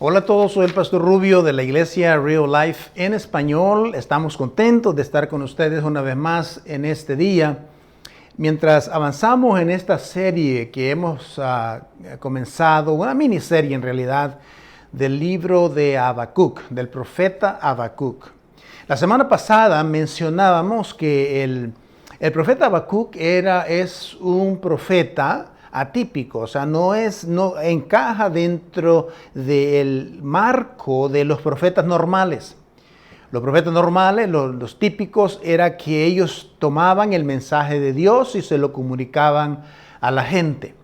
Hola a todos, soy el Pastor Rubio de la Iglesia Real Life en español. Estamos contentos de estar con ustedes una vez más en este día. Mientras avanzamos en esta serie que hemos comenzado, una miniserie en realidad, del libro de Habacuc, del profeta Habacuc. La semana pasada mencionábamos que el profeta Habacuc es un profeta atípico, o sea, no encaja dentro del marco de los profetas normales. Los profetas normales, los típicos, era que ellos tomaban el mensaje de Dios y se lo comunicaban a la gente.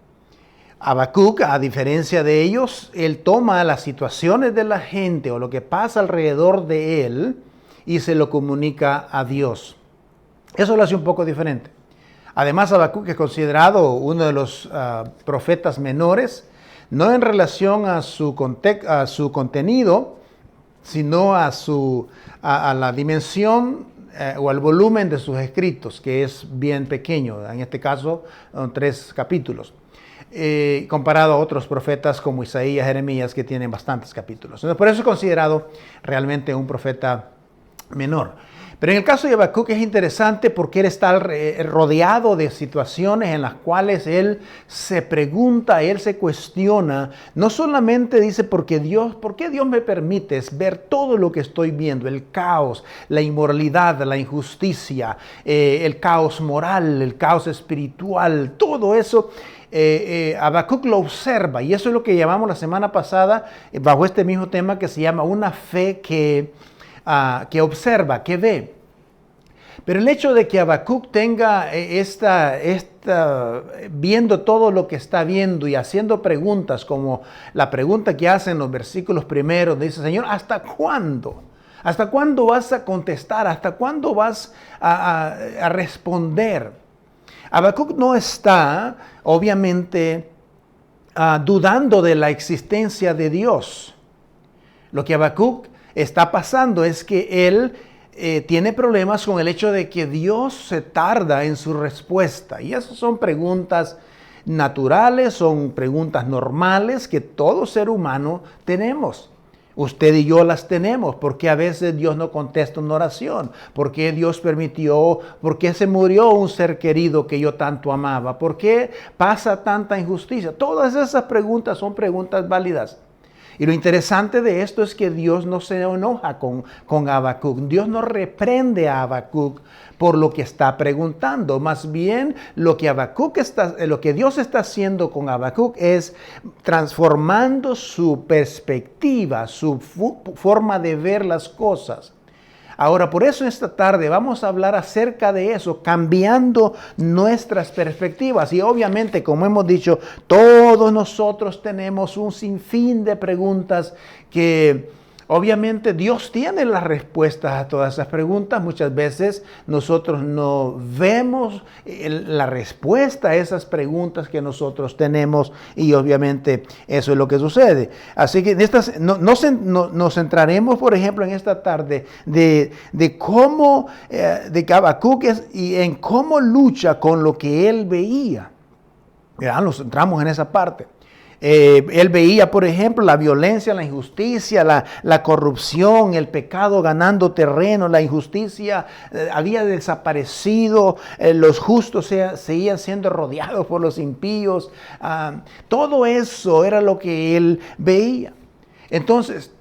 Habacuc, a diferencia de ellos, él toma las situaciones de la gente o lo que pasa alrededor de él y se lo comunica a Dios. Eso lo hace un poco diferente. Además, Habacuc es considerado uno de los profetas menores, no en relación a su contenido, sino a la dimensión o al volumen de sus escritos, que es bien pequeño. En este caso, 3 capítulos, comparado a otros profetas como Isaías, Jeremías, que tienen bastantes capítulos. Entonces, por eso es considerado realmente un profeta menor. Pero en el caso de Habacuc es interesante porque él está rodeado de situaciones en las cuales él se pregunta, él se cuestiona. No solamente dice, ¿por qué Dios me permite ver todo lo que estoy viendo? El caos, la inmoralidad, la injusticia, el caos moral, el caos espiritual, todo eso. Habacuc lo observa, y eso es lo que llamamos la semana pasada, bajo este mismo tema, que se llama una fe que observa, que ve. Pero el hecho de que Habacuc tenga viendo todo lo que está viendo y haciendo preguntas, como la pregunta que hace en los versículos primeros, dice, Señor, ¿hasta cuándo? ¿Hasta cuándo vas a contestar? ¿Hasta cuándo vas a responder? Habacuc no está, obviamente, dudando de la existencia de Dios. Lo que Habacuc está pasando es que él tiene problemas con el hecho de que Dios se tarda en su respuesta. Y esas son preguntas naturales, son preguntas normales que todo ser humano tenemos. Usted y yo las tenemos. ¿Por qué a veces Dios no contesta una oración? ¿Por qué Dios permitió? ¿Por qué se murió un ser querido que yo tanto amaba? ¿Por qué pasa tanta injusticia? Todas esas preguntas son preguntas válidas. Y lo interesante de esto es que Dios no se enoja con Habacuc. Dios no reprende a Habacuc por lo que está preguntando. Más bien, lo que Dios está haciendo con Habacuc es transformando su perspectiva, su forma de ver las cosas. Ahora, por eso esta tarde vamos a hablar acerca de eso, cambiando nuestras perspectivas. Y obviamente, como hemos dicho, todos nosotros tenemos un sinfín de preguntas que obviamente Dios tiene las respuestas a todas esas preguntas. Muchas veces nosotros no vemos la respuesta a esas preguntas que nosotros tenemos y obviamente eso es lo que sucede. Así que nos centraremos, por ejemplo, en esta tarde de cómo, de Habacuc y en cómo lucha con lo que él veía. Ya nos centramos en esa parte. Él veía, por ejemplo, la violencia, la injusticia, la corrupción, el pecado ganando terreno, la injusticia había desaparecido, los justos seguían siendo rodeados por los impíos. Todo eso era lo que él veía. Entonces,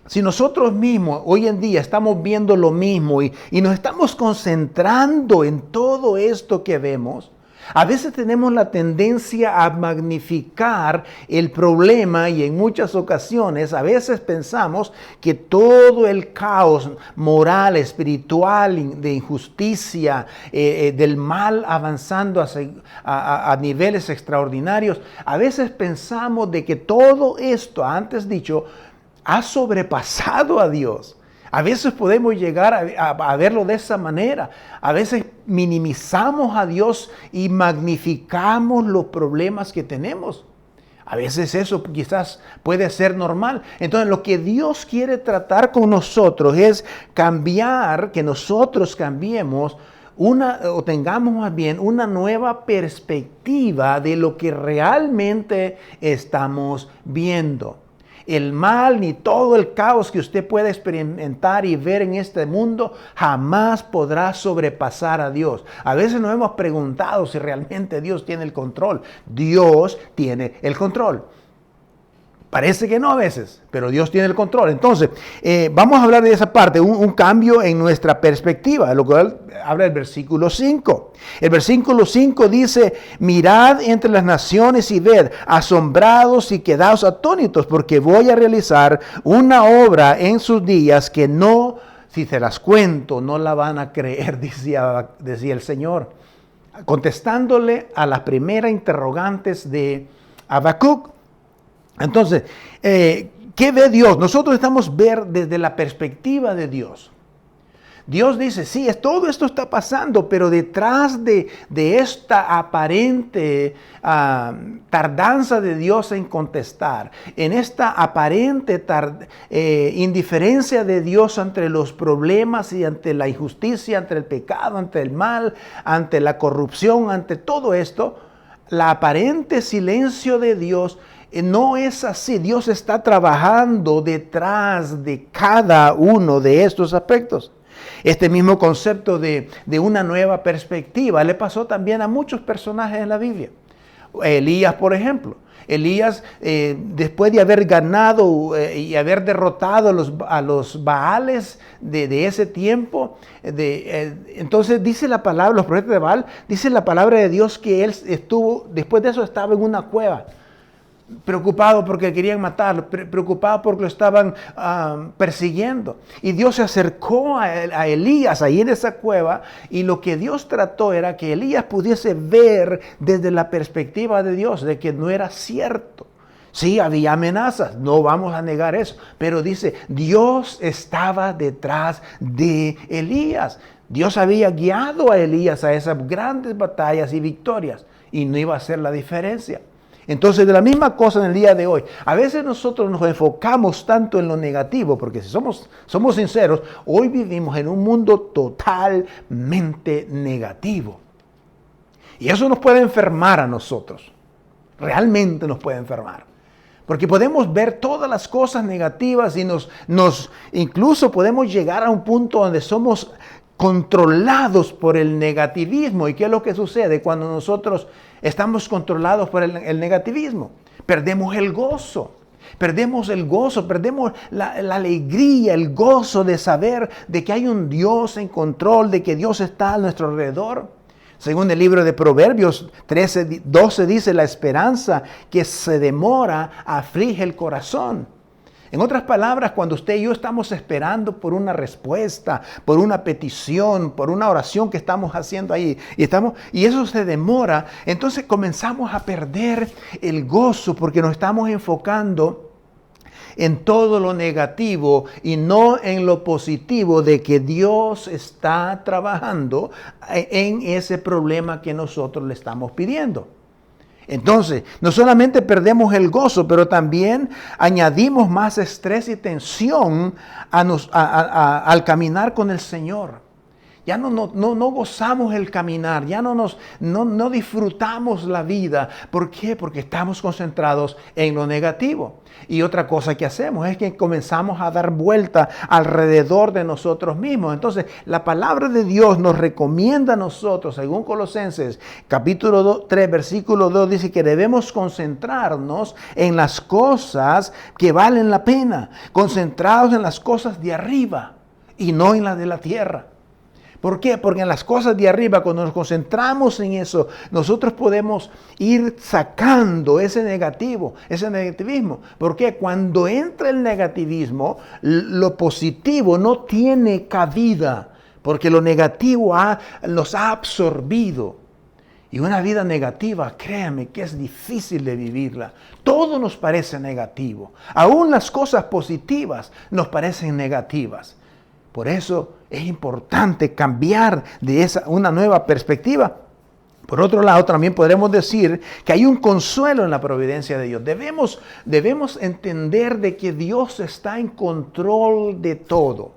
si nosotros mismos hoy en día estamos viendo lo mismo y nos estamos concentrando en todo esto que vemos, a veces tenemos la tendencia a magnificar el problema y en muchas ocasiones a veces pensamos que todo el caos moral, espiritual, de injusticia, del mal avanzando a niveles extraordinarios, a veces pensamos de que todo esto, antes dicho, ha sobrepasado a Dios. A veces podemos llegar a verlo de esa manera. A veces minimizamos a Dios y magnificamos los problemas que tenemos. A veces eso quizás puede ser normal. Entonces lo que Dios quiere tratar con nosotros es cambiar, que nosotros cambiemos o tengamos más bien una nueva perspectiva de lo que realmente estamos viendo. El mal ni todo el caos que usted pueda experimentar y ver en este mundo jamás podrá sobrepasar a Dios. A veces nos hemos preguntado si realmente Dios tiene el control. Dios tiene el control. Parece que no a veces, pero Dios tiene el control. Entonces, vamos a hablar de esa parte, un cambio en nuestra perspectiva, lo cual habla el versículo 5. El versículo 5 dice, mirad entre las naciones y ved, asombrados y quedaos atónitos, porque voy a realizar una obra en sus días que no, si se las cuento, no la van a creer, decía el Señor. Contestándole a las primeras interrogantes de Habacuc. Entonces, ¿qué ve Dios? Nosotros estamos ver desde la perspectiva de Dios. Dios dice, sí, todo esto está pasando, pero detrás de esta aparente tardanza de Dios en contestar, en esta aparente indiferencia de Dios ante los problemas y ante la injusticia, ante el pecado, ante el mal, ante la corrupción, ante todo esto, la aparente silencio de Dios no es así. Dios está trabajando detrás de cada uno de estos aspectos. Este mismo concepto de una nueva perspectiva le pasó también a muchos personajes en la Biblia. Elías, por ejemplo. Elías, después de haber ganado y haber derrotado a los Baales de ese tiempo, entonces dice la palabra, los profetas de Baal, dice la palabra de Dios que él estuvo, después de eso estaba en una cueva. Preocupado porque querían matarlo, preocupado porque lo estaban persiguiendo. Y Dios se acercó a Elías ahí en esa cueva, y lo que Dios trató era que Elías pudiese ver desde la perspectiva de Dios, de que no era cierto. Sí, había amenazas, no vamos a negar eso, pero dice, Dios estaba detrás de Elías. Dios había guiado a Elías a esas grandes batallas y victorias, y no iba a hacer la diferencia. Entonces, de la misma cosa en el día de hoy, a veces nosotros nos enfocamos tanto en lo negativo, porque si somos sinceros, hoy vivimos en un mundo totalmente negativo. Y eso nos puede enfermar a nosotros, realmente nos puede enfermar. Porque podemos ver todas las cosas negativas y incluso podemos llegar a un punto donde somos controlados por el negativismo. ¿Y qué es lo que sucede cuando nosotros estamos controlados por el negativismo? Perdemos el gozo, perdemos la alegría, el gozo de saber de que hay un Dios en control, de que Dios está a nuestro alrededor. Según el libro de Proverbios 13:12 dice, la esperanza que se demora aflige el corazón. En otras palabras, cuando usted y yo estamos esperando por una respuesta, por una petición, por una oración que estamos haciendo ahí, y eso se demora, entonces comenzamos a perder el gozo porque nos estamos enfocando en todo lo negativo y no en lo positivo de que Dios está trabajando en ese problema que nosotros le estamos pidiendo. Entonces, no solamente perdemos el gozo, pero también añadimos más estrés y tensión al caminar con el Señor. Ya no gozamos el caminar, ya no disfrutamos la vida. ¿Por qué? Porque estamos concentrados en lo negativo. Y otra cosa que hacemos es que comenzamos a dar vuelta alrededor de nosotros mismos. Entonces, la palabra de Dios nos recomienda a nosotros, según Colosenses capítulo 3, versículo 2, dice que debemos concentrarnos en las cosas que valen la pena, concentrados en las cosas de arriba y no en las de la tierra. ¿Por qué? Porque en las cosas de arriba, cuando nos concentramos en eso, nosotros podemos ir sacando ese negativismo. ¿Por qué? Cuando entra el negativismo, lo positivo no tiene cabida, porque lo negativo nos ha absorbido. Y una vida negativa, créame que es difícil de vivirla. Todo nos parece negativo. Aún las cosas positivas nos parecen negativas. Por eso es importante cambiar de una nueva perspectiva. Por otro lado, también podremos decir que hay un consuelo en la providencia de Dios. Debemos entender de que Dios está en control de todo.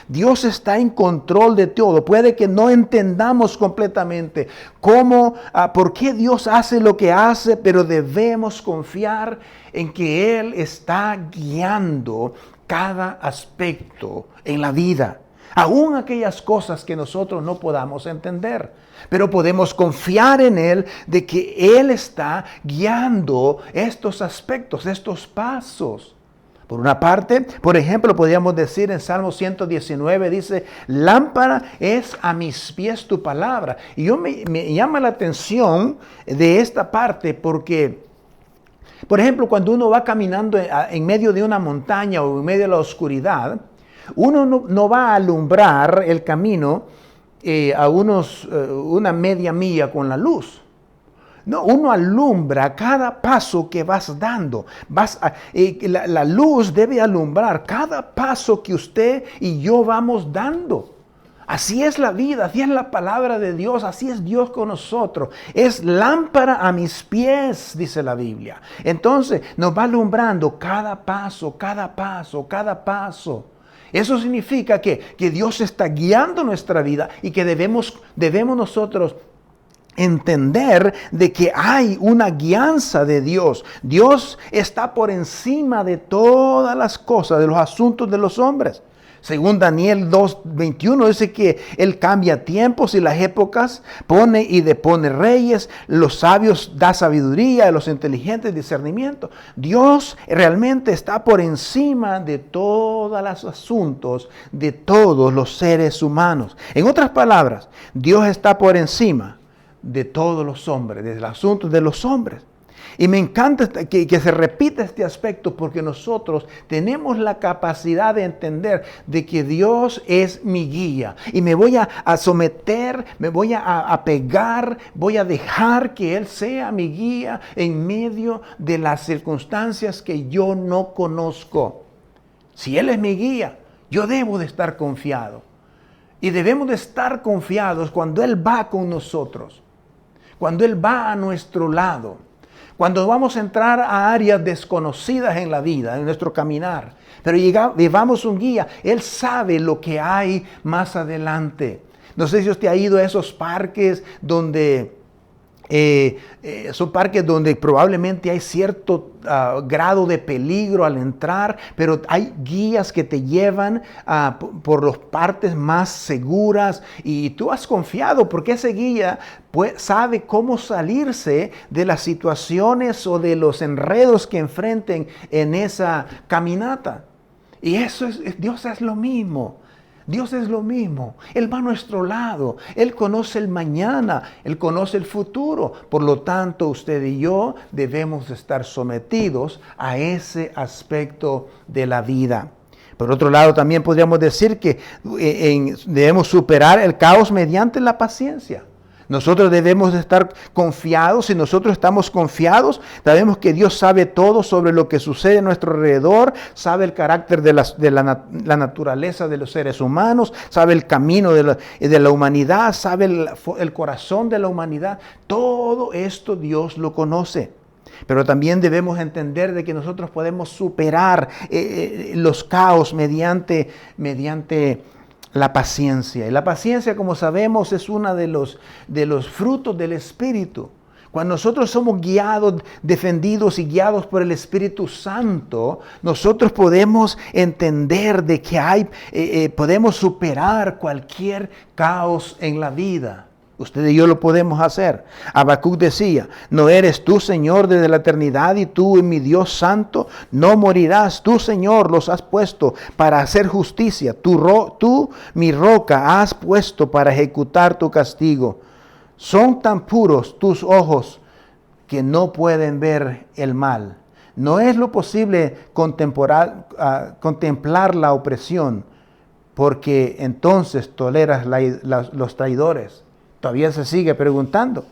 Dios está en control de todo. Puede que no entendamos completamente por qué Dios hace lo que hace, pero debemos confiar en que Él está guiando cada aspecto en la vida. Aún aquellas cosas que nosotros no podamos entender. Pero podemos confiar en Él de que Él está guiando estos aspectos, estos pasos. Por una parte, por ejemplo, podríamos decir en Salmo 119, dice, lámpara es a mis pies tu palabra. Y me llama la atención de esta parte porque, por ejemplo, cuando uno va caminando en medio de una montaña o en medio de la oscuridad, uno no va a alumbrar el camino a una media milla con la luz. No, uno alumbra cada paso que vas dando. La luz debe alumbrar cada paso que usted y yo vamos dando. Así es la vida, así es la palabra de Dios, así es Dios con nosotros. Es lámpara a mis pies, dice la Biblia. Entonces nos va alumbrando cada paso, cada paso, cada paso. Eso significa que Dios está guiando nuestra vida y que debemos nosotros entender de que hay una guianza de Dios. Dios está por encima de todas las cosas, de los asuntos de los hombres. Según Daniel 2:21 dice que Él cambia tiempos y las épocas, pone y depone reyes, los sabios da sabiduría, a los inteligentes discernimiento. Dios realmente está por encima de todos los asuntos de todos los seres humanos. En otras palabras, Dios está por encima de todos los hombres, de los asuntos de los hombres. Y me encanta que se repita este aspecto porque nosotros tenemos la capacidad de entender de que Dios es mi guía. Y me voy a someter, me voy a pegar, voy a dejar que Él sea mi guía en medio de las circunstancias que yo no conozco. Si Él es mi guía, yo debo de estar confiado. Y debemos de estar confiados cuando Él va con nosotros, cuando Él va a nuestro lado. Cuando vamos a entrar a áreas desconocidas en la vida, en nuestro caminar, pero llevamos un guía, Él sabe lo que hay más adelante. No sé si usted ha ido a esos parques donde son parques donde probablemente hay cierto grado de peligro al entrar, pero hay guías que te llevan por las partes más seguras y tú has confiado porque ese guía sabe cómo salirse de las situaciones o de los enredos que enfrenten en esa caminata. Y Dios es lo mismo. Dios es lo mismo. Él va a nuestro lado. Él conoce el mañana. Él conoce el futuro. Por lo tanto, usted y yo debemos estar sometidos a ese aspecto de la vida. Por otro lado, también podríamos decir que debemos superar el caos mediante la paciencia. Nosotros debemos de estar confiados. Si nosotros estamos confiados, sabemos que Dios sabe todo sobre lo que sucede a nuestro alrededor, sabe el carácter de la naturaleza de los seres humanos, sabe el camino de la humanidad, sabe el corazón de la humanidad. Todo esto Dios lo conoce. Pero también debemos entender de que nosotros podemos superar los caos mediante la paciencia. Y la paciencia, como sabemos, es uno de los frutos del Espíritu. Cuando nosotros somos guiados, defendidos y guiados por el Espíritu Santo, nosotros podemos entender de que podemos superar cualquier caos en la vida. Usted y yo lo podemos hacer. Habacuc decía, ¿no eres tú, Señor, desde la eternidad y tú, mi Dios santo? No morirás, tú, Señor, los has puesto para hacer justicia. Tú, mi roca, has puesto para ejecutar tu castigo. Son tan puros tus ojos que no pueden ver el mal. No es lo posible contemplar la opresión, porque entonces toleras los traidores. Todavía se sigue preguntando.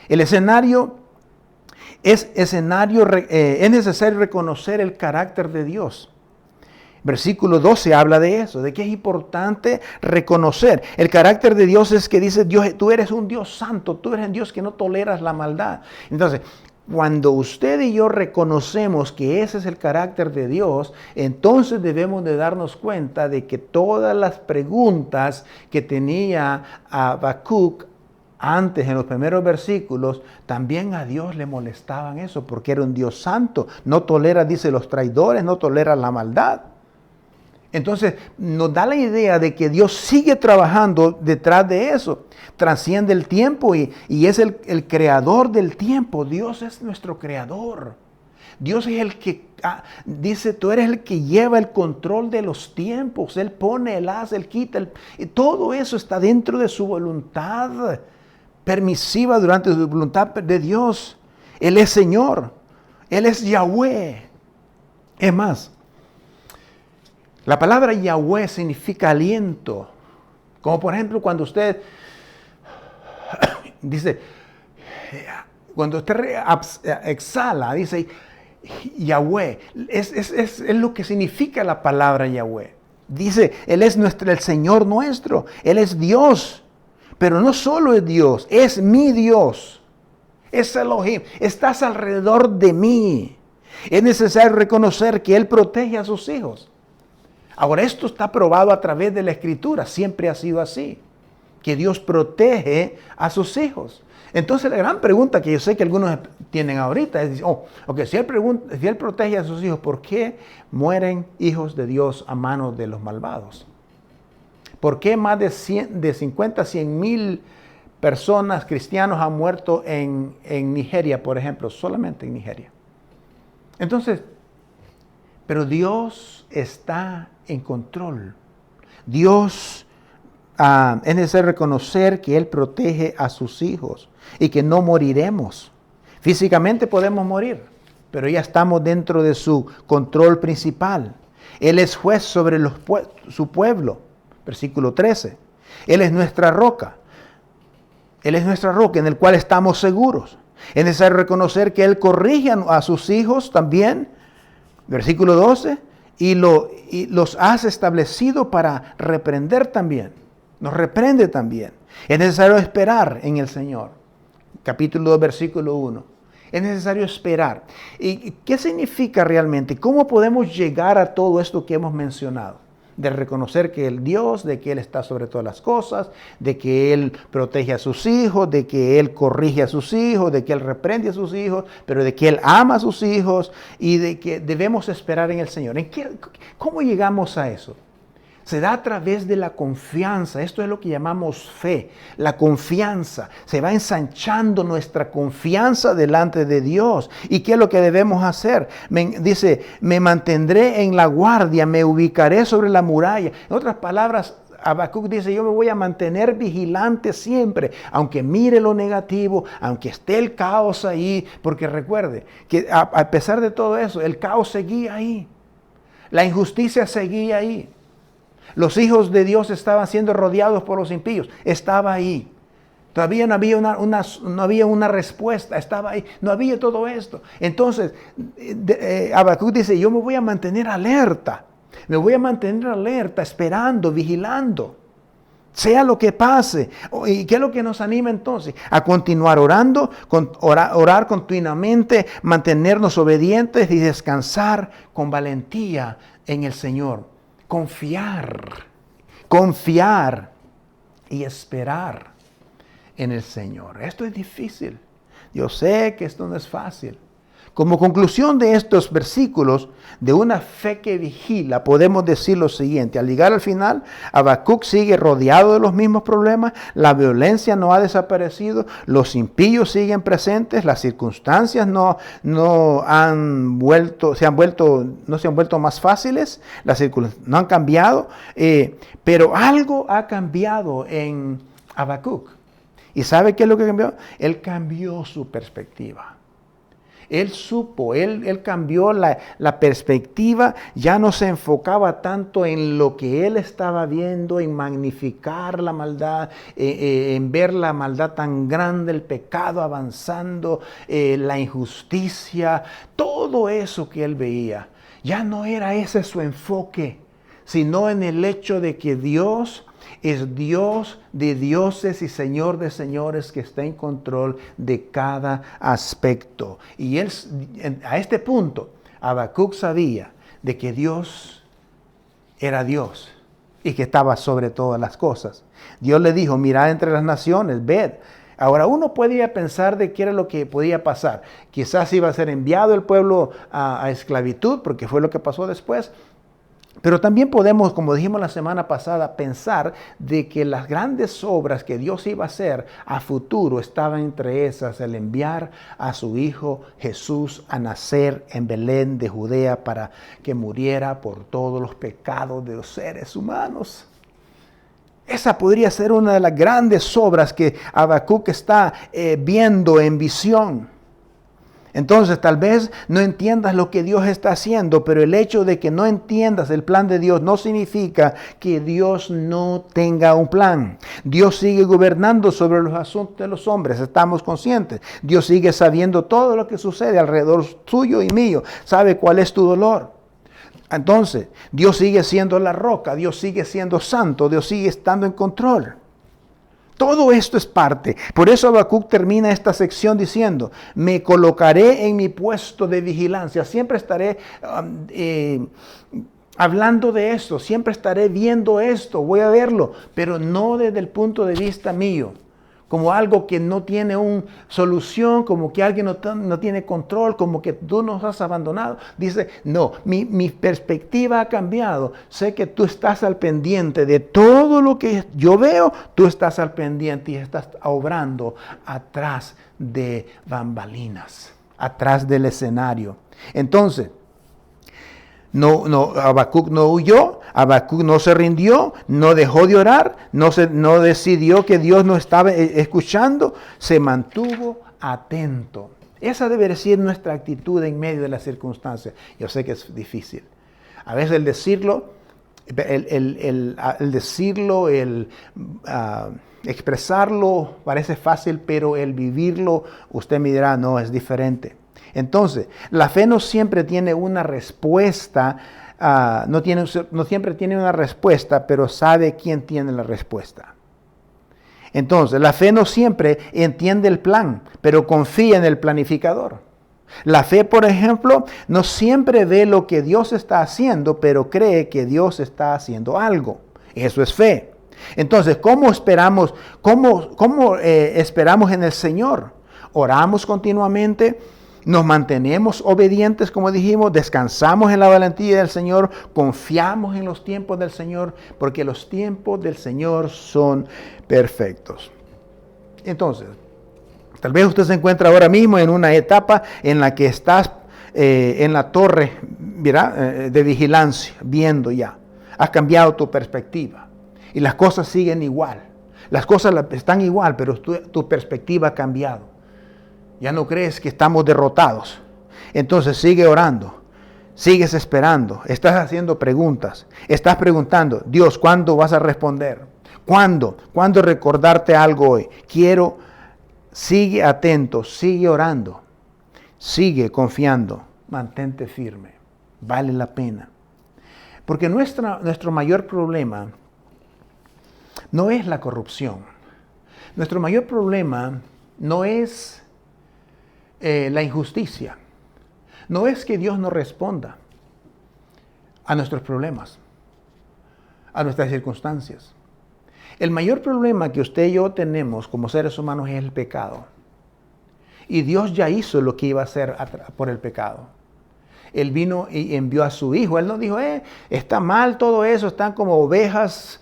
El escenario es necesario reconocer el carácter de Dios. Versículo 12 habla de eso, de que es importante reconocer. El carácter de Dios es que dice, Dios, tú eres un Dios santo, tú eres un Dios que no toleras la maldad. Entonces, Cuando usted y yo reconocemos que ese es el carácter de Dios, entonces debemos de darnos cuenta de que todas las preguntas que tenía Habacuc antes en los primeros versículos, también a Dios le molestaban eso, porque era un Dios santo. No tolera, dice, los traidores, no tolera la maldad. Entonces nos da la idea de que Dios sigue trabajando detrás de eso. Trasciende el tiempo y es el creador del tiempo. Dios es nuestro creador. Dios es el que, dice, tú eres el que lleva el control de los tiempos. Él pone, Él hace, Él quita. Y todo eso está dentro de su voluntad permisiva, durante su voluntad de Dios. Él es Señor. Él es Yahweh. Es más, la palabra Yahweh significa aliento. Como por ejemplo cuando usted dice, cuando usted exhala, dice Yahweh. Es lo que significa la palabra Yahweh. Dice, Él es el Señor nuestro. Él es Dios. Pero no solo es Dios, es mi Dios. Es Elohim. Estás alrededor de mí. Es necesario reconocer que Él protege a sus hijos. Ahora, esto está probado a través de la Escritura. Siempre ha sido así. Que Dios protege a sus hijos. Entonces, la gran pregunta que yo sé que algunos tienen ahorita es, si Él protege a sus hijos, ¿por qué mueren hijos de Dios a manos de los malvados? ¿Por qué más de 50 a 100 mil personas, cristianos, han muerto en Nigeria, por ejemplo? Solamente en Nigeria. Entonces, pero Dios está en control. Dios, es necesario reconocer que Él protege a sus hijos y que no moriremos. Físicamente podemos morir, pero ya estamos dentro de su control principal. Él es juez sobre su pueblo. Versículo 13. Él es nuestra roca. Él es nuestra roca en el cual estamos seguros. Es necesario reconocer que Él corrige a sus hijos también. Versículo 12. Y los has establecido para reprender también. Nos reprende también. Es necesario esperar en el Señor. Capítulo 2, versículo 1. Es necesario esperar. ¿Y qué significa realmente? ¿Cómo podemos llegar a todo esto que hemos mencionado? De reconocer que el Dios, de que Él está sobre todas las cosas, de que Él protege a sus hijos, de que Él corrige a sus hijos, de que Él reprende a sus hijos, pero de que Él ama a sus hijos y de que debemos esperar en el Señor. ¿Cómo llegamos a eso? Se da a través de la confianza. Esto es lo que llamamos fe. La confianza. Se va ensanchando nuestra confianza delante de Dios. ¿Y qué es lo que debemos hacer? Dice, me mantendré en la guardia, me ubicaré sobre la muralla. En otras palabras, Habacuc dice, yo me voy a mantener vigilante siempre, aunque mire lo negativo, aunque esté el caos ahí, porque recuerde que a pesar de todo eso, el caos seguía ahí. La injusticia seguía ahí. Los hijos de Dios estaban siendo rodeados por los impíos. Estaba ahí. Todavía no había una respuesta. Estaba ahí. No había todo esto. Entonces, Habacuc dice, yo me voy a mantener alerta. Me voy a mantener alerta, esperando, vigilando. Sea lo que pase. ¿Y qué es lo que nos anima entonces? A continuar orando, orar continuamente, mantenernos obedientes y descansar con valentía en el Señor. Confiar y esperar en el Señor. Esto es difícil. Yo sé que esto no es fácil. Como conclusión de estos versículos, de una fe que vigila, podemos decir lo siguiente. Al llegar al final, Habacuc sigue rodeado de los mismos problemas, la violencia no ha desaparecido, los impíos siguen presentes, las circunstancias no se han vuelto más fáciles, las circunstancias no han cambiado, pero algo ha cambiado en Habacuc. ¿Y sabe qué es lo que cambió? Él cambió su perspectiva. Él cambió la perspectiva, ya no se enfocaba tanto en lo que él estaba viendo, en magnificar la maldad, en ver la maldad tan grande, el pecado avanzando, la injusticia, todo eso que él veía. Ya no era ese su enfoque, sino en el hecho de que Dios Es Dios de dioses y Señor de señores que está en control de cada aspecto. Y él, a este punto, Habacuc sabía de que Dios era Dios y que estaba sobre todas las cosas. Dios le dijo, mirad entre las naciones, ved. Ahora uno podía pensar de qué era lo que podía pasar. Quizás iba a ser enviado el pueblo a esclavitud, porque fue lo que pasó después. Pero también podemos, como dijimos la semana pasada, pensar de que las grandes obras que Dios iba a hacer a futuro estaban entre esas el enviar a su Hijo Jesús a nacer en Belén de Judea para que muriera por todos los pecados de los seres humanos. Esa podría ser una de las grandes obras que Habacuc está viendo en visión. Entonces tal vez no entiendas lo que Dios está haciendo, pero el hecho de que no entiendas el plan de Dios no significa que Dios no tenga un plan. Dios sigue gobernando sobre los asuntos de los hombres, estamos conscientes. Dios sigue sabiendo todo lo que sucede alrededor tuyo y mío, sabe cuál es tu dolor. Entonces, Dios sigue siendo la roca, Dios sigue siendo santo, Dios sigue estando en control. Todo esto es parte. Por eso Habacuc termina esta sección diciendo, me colocaré en mi puesto de vigilancia. Siempre estaré hablando de esto, siempre estaré viendo esto, voy a verlo, pero no desde el punto de vista mío, como algo que no tiene una solución, como que alguien no tiene control, como que tú nos has abandonado. Dice, no, mi perspectiva ha cambiado. Sé que tú estás al pendiente de todo lo que yo veo, tú estás al pendiente y estás obrando atrás de bambalinas, atrás del escenario. Entonces, Habacuc no huyó, Habacuc no se rindió, no dejó de orar, no decidió que Dios no estaba escuchando, se mantuvo atento. Esa debe ser nuestra actitud en medio de las circunstancias. Yo sé que es difícil. A veces el decirlo, expresarlo parece fácil, pero el vivirlo, usted me dirá, no, es diferente. Entonces, la fe no siempre tiene una respuesta, no siempre tiene una respuesta, pero sabe quién tiene la respuesta. Entonces, la fe no siempre entiende el plan, pero confía en el planificador. La fe, por ejemplo, no siempre ve lo que Dios está haciendo, pero cree que Dios está haciendo algo. Eso es fe. Entonces, ¿cómo esperamos en el Señor? Oramos continuamente. Nos mantenemos obedientes, como dijimos, descansamos en la valentía del Señor, confiamos en los tiempos del Señor, porque los tiempos del Señor son perfectos. Entonces, tal vez usted se encuentra ahora mismo en una etapa en la que estás en la torre, de vigilancia, viendo ya. Has cambiado tu perspectiva y las cosas siguen igual. Las cosas están igual, pero tu perspectiva ha cambiado. Ya no crees que estamos derrotados. Entonces sigue orando, sigues esperando, estás haciendo preguntas, estás preguntando, Dios, ¿cuándo vas a responder? ¿Cuándo? ¿Cuándo recordarte algo hoy? Sigue atento, sigue orando, sigue confiando, mantente firme, vale la pena. Porque nuestro mayor problema no es la corrupción. Nuestro mayor problema no es la injusticia. No es que Dios no responda a nuestros problemas, a nuestras circunstancias. El mayor problema que usted y yo tenemos como seres humanos es el pecado. Y Dios ya hizo lo que iba a hacer por el pecado. Él vino y envió a su Hijo. Él no dijo, está mal todo eso, están como ovejas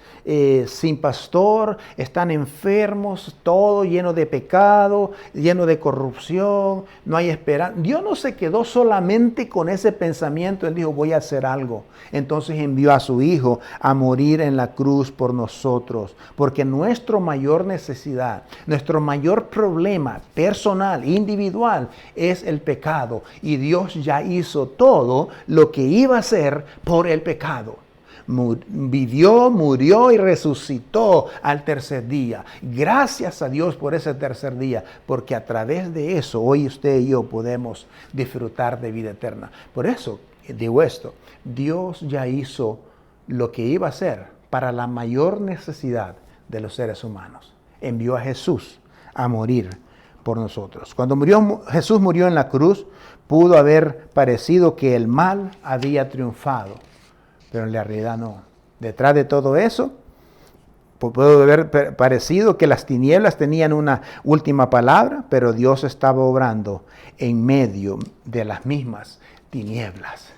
sin pastor, están enfermos, todo lleno de pecado, lleno de corrupción, no hay esperanza. Dios no se quedó solamente con ese pensamiento, Él dijo, voy a hacer algo. Entonces envió a su Hijo a morir en la cruz por nosotros, porque nuestra mayor necesidad, nuestro mayor problema personal, individual, es el pecado. Y Dios ya hizo todo lo que iba a hacer por el pecado. Vivió, murió y resucitó al tercer día. Gracias a Dios por ese tercer día, porque a través de eso hoy usted y yo podemos disfrutar de vida eterna. Por eso digo esto, Dios ya hizo lo que iba a hacer para la mayor necesidad de los seres humanos. Envió a Jesús a morir por nosotros. Cuando Jesús murió en la cruz, pudo haber parecido que el mal había triunfado, pero en la realidad no. Detrás de todo eso, pudo haber parecido que las tinieblas tenían una última palabra, pero Dios estaba obrando en medio de las mismas tinieblas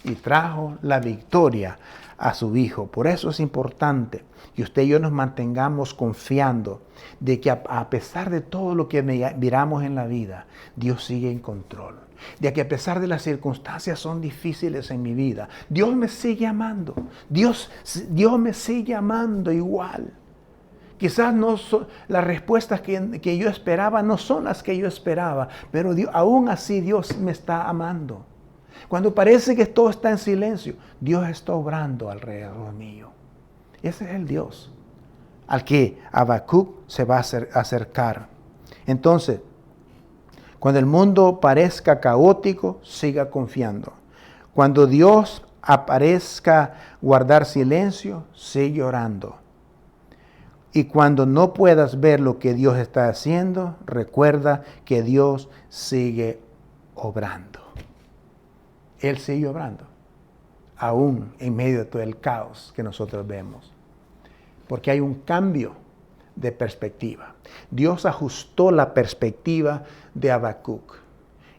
y trajo la victoria a su Hijo. Por eso es importante que usted y yo nos mantengamos confiando de que a pesar de todo lo que miramos en la vida, Dios sigue en control. De que a pesar de las circunstancias son difíciles en mi vida, Dios me sigue amando. Dios me sigue amando igual. Quizás las respuestas que yo esperaba no son las que yo esperaba, pero aún así Dios me está amando. Cuando parece que todo está en silencio, Dios está obrando alrededor mío. Ese es el Dios al que Habacuc se va a acercar. Entonces, cuando el mundo parezca caótico, siga confiando. Cuando Dios aparezca guardar silencio, sigue orando. Y cuando no puedas ver lo que Dios está haciendo, recuerda que Dios sigue obrando. Él sigue obrando, aún en medio de todo el caos que nosotros vemos. Porque hay un cambio de perspectiva. Dios ajustó la perspectiva de Habacuc.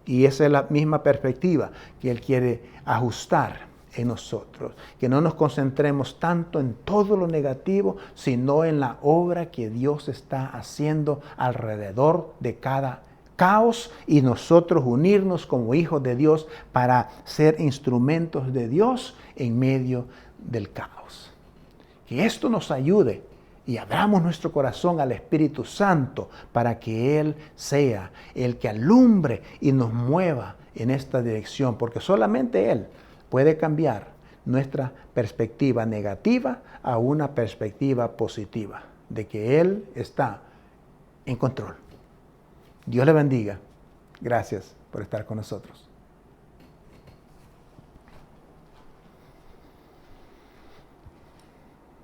Y esa es la misma perspectiva que Él quiere ajustar en nosotros. Que no nos concentremos tanto en todo lo negativo, sino en la obra que Dios está haciendo alrededor de cada caos y nosotros unirnos como hijos de Dios para ser instrumentos de Dios en medio del caos. Que esto nos ayude y abramos nuestro corazón al Espíritu Santo para que Él sea el que alumbre y nos mueva en esta dirección, porque solamente Él puede cambiar nuestra perspectiva negativa a una perspectiva positiva, de que Él está en control. Dios le bendiga. Gracias por estar con nosotros.